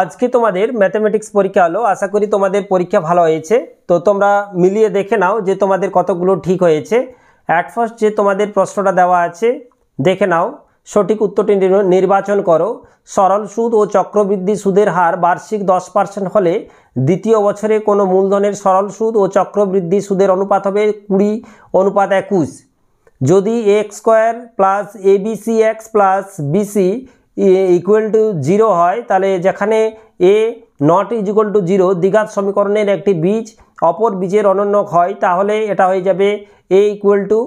আজকে তোমাদের ম্যাথমেটিক্স পরীক্ষা হলো। আশা করি তোমাদের পরীক্ষা ভালো হয়েছে। তো তোমরা মিলিয়ে দেখে নাও যে তোমাদের কতগুলো ঠিক হয়েছে। অ্যাট ফার্স্ট যে তোমাদের প্রশ্নটা দেওয়া আছে দেখে নাও, সঠিক উত্তরটি নির্বাচন করো। সরল সুদ ও চক্রবৃদ্ধি সুদের হার বার্ষিক 10% হলে দ্বিতীয় বছরে কোনো মূলধনের সরল সুদ ও চক্রবৃদ্ধি সুদের অনুপাত হবে 20:21। যদি x square plus ABC x plus BC equal to 0 হয়, তাহলে যেখানে এ নট ইকুয়াল টু 0 দ্বিঘাত সমীকরণের একটি বীজ অপর বীজের অনন্যক হয়, তাহলে এটা হয়ে যাবে এ ইকুয়াল টু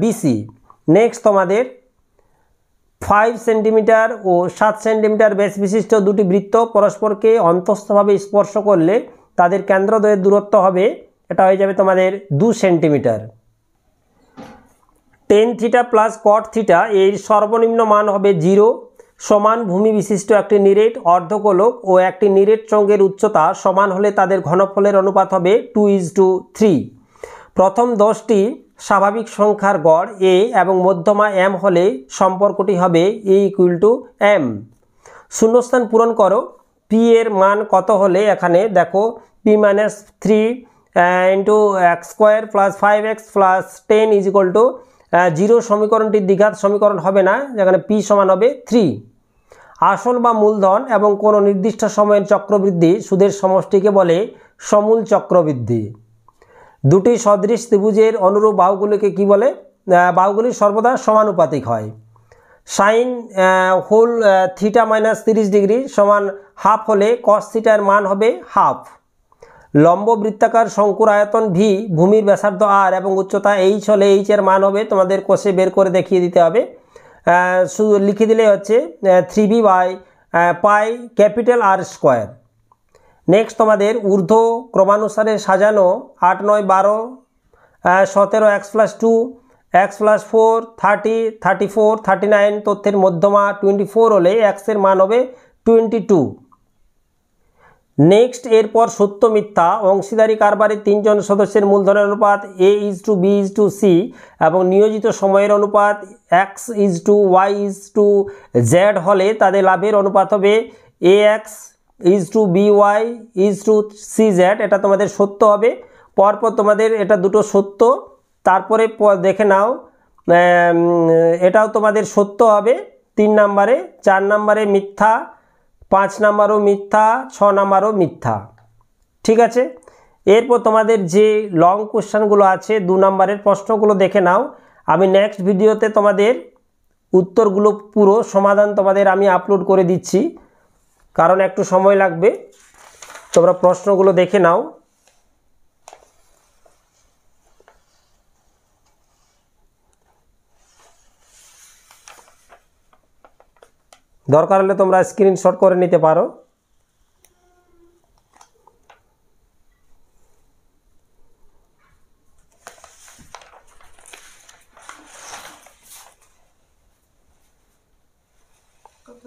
বিসি। নেক্সট তোমাদের 5 সেন্টিমিটার ও 7 সেন্টিমিটার ব্যাস বিশিষ্ট দুটি বৃত্ত পরস্পরকে অন্তস্থভাবে স্পর্শ করলে তাদের কেন্দ্রদ্বয়ের দূরত্ব হবে, এটা হয়ে যাবে তোমাদের 2 centimetre. Tan theta plus cot theta এর সর্বনিম্ন মান হবে 0। সমান ভূমি বিশিষ্ট একটি নিরেট অর্ধগোলক ও একটি নিরেট চঙ্গের উচ্চতা সমান হলে তাদের ঘনফলের অনুপাত হবে 2:3। প্রথম 10টি স্বাভাবিক সংখ্যার গড় এ এবং মধ্যমা এম হলে সম্পর্কটি হবে এ ইকুয়াল টু এম। শূন্যস্থান পূরণ করো। পি এর মান কত হলে এখানে দেখো p-3 into x square plus 5x plus 10 is equal to 0 সমীকরণটি দ্বিঘাত সমীকরণ হবে না, যেখানে p সমান হবে 3। আসল বা মূলধন এবং কোনো নির্দিষ্ট সময়ের চক্রবৃদ্ধি সুদের সমষ্টিকে বলে সমূল চক্রবৃদ্ধি। দুটি সদৃশ ত্রিভুজের অনুরূপ বাহুগুলিকে কি বলে? বাহুগুলি সর্বদা সমানুপাতিক হয়। Sine whole theta minus 30 degree সমান হাফ হলে কস থিটার মান হবে হাফ। লম্ব বৃত্তাকার শঙ্কুর আয়তন ভি, ভূমির ব্যাসার্ধ আর এবং উচ্চতা এইচ হলে এইচ এর মান হবে, তোমাদের কোষে বের করে দেখিয়ে দিতে হবে, শুধু লিখে দিলে হচ্ছে 3b/পাই ক্যাপিটাল আর স্কোয়ার। নেক্সট তোমাদের ঊর্ধ্ব ক্রমানুসারে সাজানো 8, 9, 12, 17 x+2 x+4 30 34 39 তথ্যের মধ্যমা 24 হলে x এর মান হবে 22। নেক্সট এরপর সত্য মিথ্যা অংশীদারি কারবারের 3 জন সদস্যের মূলধনের অনুপাত a:b:c এবং নিয়োজিত সময়ের অনুপাত x:y:z হলে তাদের লাভের অনুপাত হবে ax:by:cz। এটা তোমাদের সত্য হবে। পরপর তোমাদের এটা দুটো সত্য, তারপরে দেখে নাও এটাও তোমাদের সত্য হবে 3 নম্বরে, 4 নম্বরে মিথ্যা, 5 নম্বরও মিথ্যা, 6 নম্বরও মিথ্যা। ঠিক আছে, এরপর তোমাদের যে লং কোশ্চেনগুলো আছে 2 নম্বরের প্রশ্নগুলো দেখে নাও। আমি নেক্সট ভিডিওতে তোমাদের উত্তরগুলো পুরো সমাধান তোমাদের আমি আপলোড করে দিচ্ছি, কারণ একটু সময় লাগবে। তোমরা প্রশ্নগুলো দেখে নাও। দরকার হলে তোমরা স্ক্রিনশট করে নিতে পারো। কত